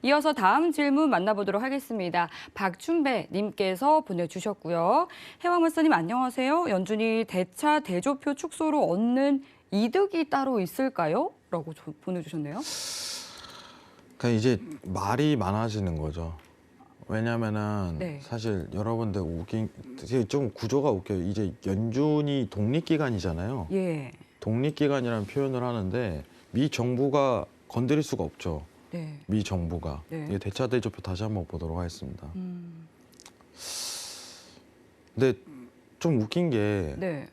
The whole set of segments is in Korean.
이어서 다음 질문 만나보도록 하겠습니다. 박춘배 님께서 보내주셨고요. 해왕물사님 안녕하세요. 연준이 대차 대조표 축소로 얻는 이득이 따로 있을까요? 라고 보내주셨네요. 그러니까 이제 말이 많아지는 거죠. 왜냐면은 네. 사실 여러분들 좀 구조가 웃겨요. 이제 연준이 독립기관이잖아요. 예. 독립기관이라는 표현을 하는데 미 정부가 건드릴 수가 없죠. 네. 미 정부가. 네. 이게 대차 대조표 다시 한번 보도록 하겠습니다. 근데 좀 웃긴 게 네.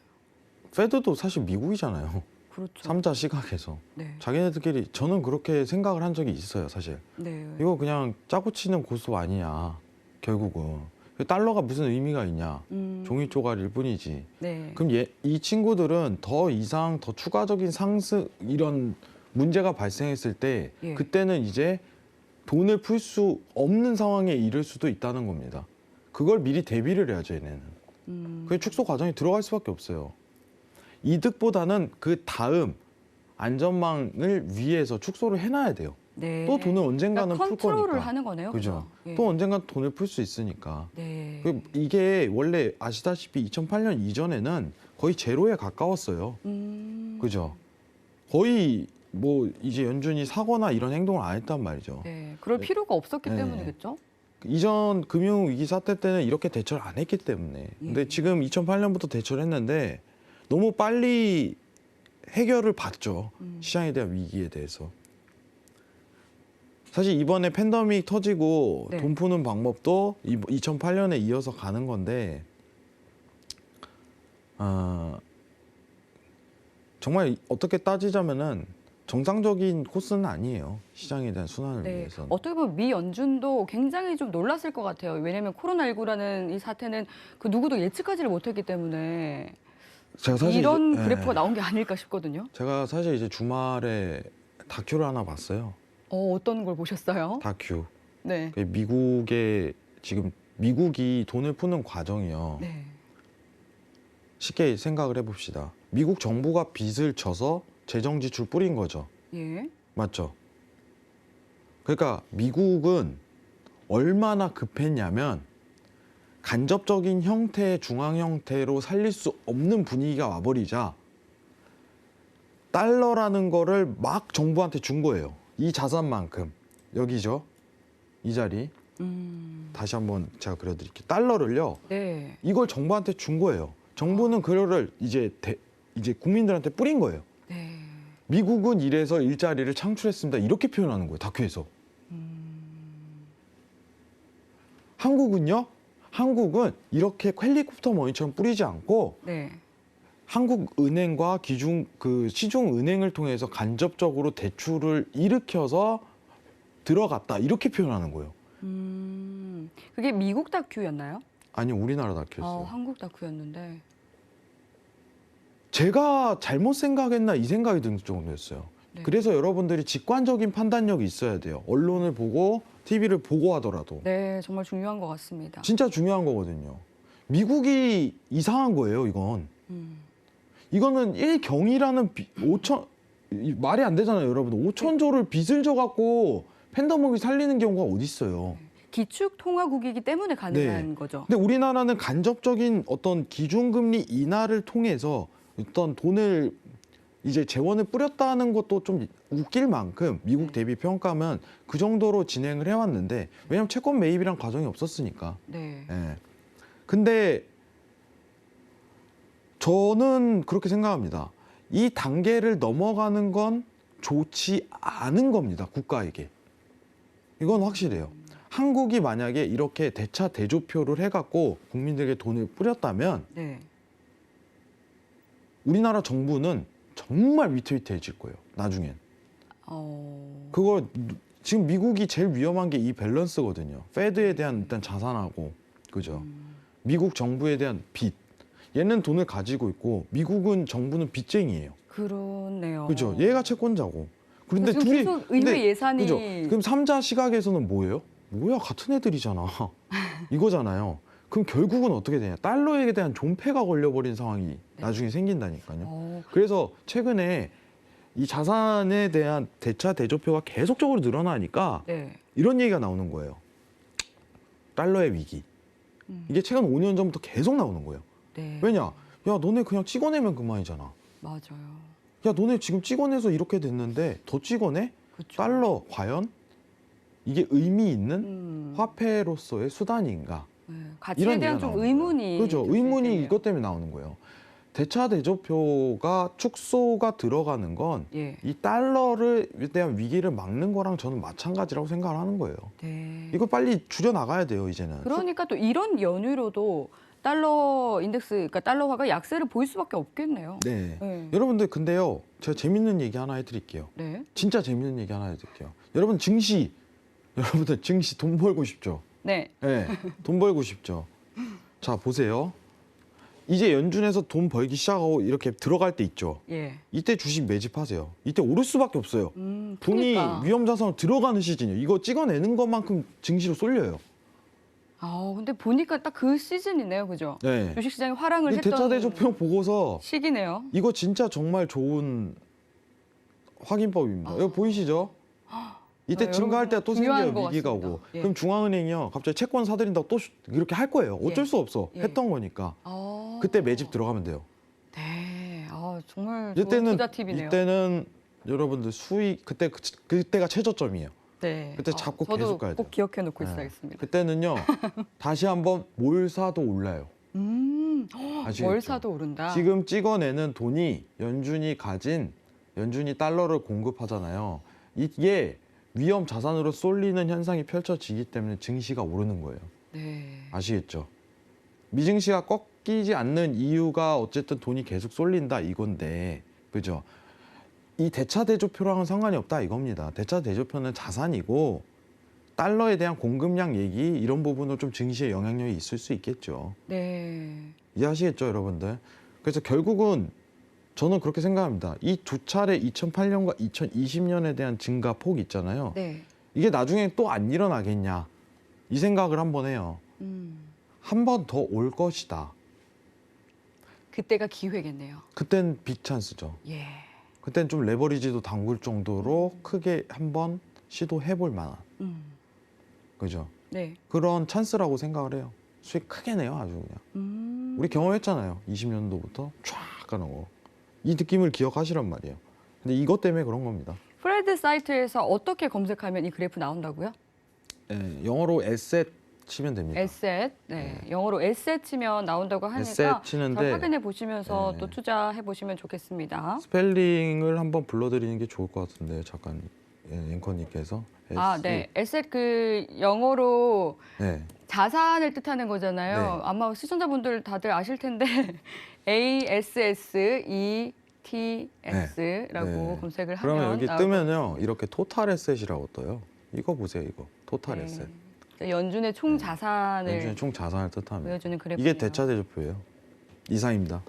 페드도 사실 미국이잖아요. 그렇죠. 삼자 시각에서. 네. 자기네들끼리 저는 그렇게 생각을 한 적이 있어요, 사실. 네. 이거 그냥 짜고 치는 고소 아니냐, 결국은. 달러가 무슨 의미가 있냐. 종이 쪼가리일 뿐이지. 네. 그럼 이 친구들은 더 이상 더 추가적인 상승 이런 문제가 발생했을 때 예. 그때는 이제 돈을 풀 수 없는 상황에 이를 수도 있다는 겁니다. 그걸 미리 대비를 해야죠, 얘네는. 그게 축소 과정에 들어갈 수밖에 없어요. 이득보다는 그 다음 안전망을 위해서 축소를 해놔야 돼요. 네. 또 돈을 언젠가는 풀 거니까. 컨트롤을 하는 거네요. 그죠? 예. 또 언젠가 돈을 풀 수 있으니까. 네. 이게 원래 아시다시피 2008년 이전에는 거의 제로에 가까웠어요. 그죠? 거의 뭐 이제 연준이 사거나 이런 행동을 안 했단 말이죠. 네. 그럴 필요가 없었기 네. 때문이겠죠? 이전 금융위기 사태 때는 이렇게 대처를 안 했기 때문에. 근데 지금 2008년부터 대처를 했는데 너무 빨리 해결을 받죠. 시장에 대한 위기에 대해서. 사실 이번에 팬데믹 터지고 네. 돈 푸는 방법도 2008년에 이어서 가는 건데 정말 어떻게 따지자면은 정상적인 코스는 아니에요. 시장에 대한 순환을 네. 위해서는. 어떻게 보면 미 연준도 굉장히 좀 놀랐을 것 같아요. 왜냐하면 코로나19라는 이 사태는 그 누구도 예측하지를 못했기 때문에 제가 사실 이런 이제, 그래프가 나온 게 아닐까 싶거든요. 제가 사실 이제 주말에 다큐를 하나 봤어요. 어떤 걸 보셨어요? 다큐. 네. 미국의 지금 미국이 돈을 푸는 과정이요. 네. 쉽게 생각을 해봅시다. 미국 정부가 빚을 져서 재정 지출 뿌린 거죠. 예. 맞죠? 그러니까 미국은 얼마나 급했냐면 간접적인 형태의 중앙 형태로 살릴 수 없는 분위기가 와버리자 달러라는 거를 막 정부한테 준 거예요. 이 자산만큼. 여기죠. 이 자리. 다시 한번 제가 그려드릴게요. 달러를요. 네. 이걸 정부한테 준 거예요. 정부는 그거를 이제 국민들한테 뿌린 거예요. 네. 미국은 이래서 일자리를 창출했습니다. 이렇게 표현하는 거예요. 다큐에서. 한국은요? 한국은 이렇게 헬리콥터 머니처럼 뿌리지 않고 네. 한국은행과 시중은행을 통해서 간접적으로 대출을 일으켜서 들어갔다. 이렇게 표현하는 거예요. 그게 미국 다큐였나요? 아니, 우리나라 다큐였어요. 한국 다큐였는데. 제가 잘못 생각했나 이 생각이 든 정도였어요. 네. 그래서 여러분들이 직관적인 판단력이 있어야 돼요. 언론을 보고 TV를 보고 하더라도. 네, 정말 중요한 것 같습니다. 진짜 중요한 거거든요. 미국이 이상한 거예요, 이건. 이거는 1경이라는 5천, 말이 안 되잖아요, 여러분. 5천조를 빚을 져갖고 팬데믹을 살리는 경우가 어디 있어요. 기축통화국이기 때문에 가능한 거죠. 근데 우리나라는 간접적인 어떤 기준금리 인하를 통해서 어떤 돈을 이제 재원을 뿌렸다는 것도 좀 웃길 만큼 미국 대비 평가면 그 정도로 진행을 해왔는데 왜냐하면 채권 매입이란 과정이 없었으니까. 네. 예. 근데 저는 그렇게 생각합니다. 이 단계를 넘어가는 건 좋지 않은 겁니다. 국가에게. 이건 확실해요. 한국이 만약에 이렇게 대차 대조표를 해갖고 국민들에게 돈을 뿌렸다면 네. 우리나라 정부는 정말 위태위태해질 거예요. 나중엔. 그거 지금 미국이 제일 위험한 게 이 밸런스거든요. 페드에 대한 일단 자산하고, 그죠? 미국 정부에 대한 빚. 얘는 돈을 가지고 있고 미국은 정부는 빚쟁이에요. 그렇네요. 그죠? 얘가 채권자고. 그런데 지금 계속 의회 예산이 그죠? 그럼 삼자 시각에서는 뭐예요? 뭐야, 같은 애들이잖아. 이거잖아요. 그럼 결국은 어떻게 되냐? 달러에 대한 존폐가 걸려버린 상황이 나중에 생긴다니까요. 그래서 최근에 이 자산에 대한 대차 대조표가 계속적으로 늘어나니까 네. 이런 얘기가 나오는 거예요. 달러의 위기. 이게 최근 5년 전부터 계속 나오는 거예요. 네. 왜냐? 야, 너네 그냥 찍어내면 그만이잖아. 맞아요. 야, 너네 지금 찍어내서 이렇게 됐는데 더 찍어내? 그렇죠. 달러 과연 이게 의미 있는 화폐로서의 수단인가? 네. 가치에 이런 대한 얘기가 좀 나오는 의문이 그렇죠. 들수 의문이 있겠네요. 이것 때문에 나오는 거예요. 대차 대조표가 축소가 들어가는 건 예. 이 달러에 대한 위기를 막는 거랑 저는 마찬가지라고 생각을 하는 거예요. 네. 이거 빨리 줄여 나가야 돼요, 이제는. 그러니까 또 이런 연유로도 달러 인덱스, 그러니까 달러화가 약세를 보일 수밖에 없겠네요. 네. 네. 여러분들 근데요, 제가 재밌는 얘기 하나 해드릴게요. 네. 진짜 재밌는 얘기 하나 해드릴게요. 여러분 여러분들 증시 돈 벌고 싶죠? 네. 네, 돈 벌고 싶죠. 자, 보세요. 이제 연준에서 돈 벌기 시작하고 이렇게 들어갈 때 있죠. 예. 이때 주식 매집하세요. 이때 오를 수밖에 없어요. 돈이 그러니까. 위험 자산으로 들어가는 시즌이에요. 이거 찍어내는 것만큼 증시로 쏠려요. 근데 보니까 딱 그 시즌이네요, 그죠? 네. 주식시장이 화랑을 이 했던 대차대조표 보고서 시기네요. 이거 진짜 정말 좋은 확인법입니다. 이거 보이시죠? 이때 네, 증가할 때 또 중요한 생겨요. 것 위기가 같습니다. 오고. 예. 그럼 중앙은행이요. 갑자기 채권 사들인다고 또 이렇게 할 거예요. 어쩔 예. 수 없어. 예. 했던 거니까. 그때 매집 들어가면 돼요. 네. 정말 좋은 이때는 투자 팁이네요. 이때는 여러분들 수익 그때가 최저점이에요. 네. 그때 잡고 저도 계속 가야 꼭 돼요. 기억해 놓고 네. 있어야겠습니다. 그때는요. 다시 한번 뭘 사도 올라요. 아시겠죠? 뭘 사도 오른다. 지금 찍어내는 돈이 연준이 달러를 공급하잖아요. 이게 위험 자산으로 쏠리는 현상이 펼쳐지기 때문에 증시가 오르는 거예요. 네. 아시겠죠? 미증시가 꺾이지 않는 이유가 어쨌든 돈이 계속 쏠린다 이건데, 그죠? 이 대차 대조표랑은 상관이 없다 이겁니다. 대차 대조표는 자산이고 달러에 대한 공급량 얘기 이런 부분으로 좀 증시에 영향력이 있을 수 있겠죠. 네. 이해하시겠죠, 여러분들? 그래서 결국은 저는 그렇게 생각합니다. 이 두 차례 2008년과 2020년에 대한 증가 폭 있잖아요. 네. 이게 나중에 또 안 일어나겠냐 이 생각을 한번 해요. 한 번 더 올 것이다. 그때가 기회겠네요. 그땐 빅 찬스죠. 예. 그땐 좀 레버리지도 담글 정도로 크게 한번 시도해 볼 만한, 그죠? 네. 그런 찬스라고 생각을 해요. 수익 크게 내요, 아주 그냥. 우리 경험했잖아요. 20년도부터 쫙 가는 거. 이 느낌을 기억하시란 말이에요. 근데 이것 때문에 그런 겁니다. 프레드 사이트에서 어떻게 검색하면 이 그래프 나온다고요? 네, 영어로 에셋 치면 됩니다. 에셋. 네. 영어로 에셋 치면 나온다고 하니까 에셋 치는데 잘 확인해 보시면서 네. 또 투자해 보시면 좋겠습니다. 스펠링을 한번 불러드리는 게 좋을 것 같은데 잠깐 앵커님께서 네. 에셋 영어로 네. 자산을 뜻하는 거잖아요. 네. 아마 시청자분들 다들 아실 텐데 ASSETS라고 네. 검색을 하면 그러면 여기 나올 뜨면요 이렇게 토탈 에셋이라고 떠요. 이거 보세요, 이거 토탈 네. 에셋. 연준의 총 자산을 연준의 총 자산을 뜻합니다. 보여주는 그래프네요. 이게 대차 대조표예요. 이상입니다.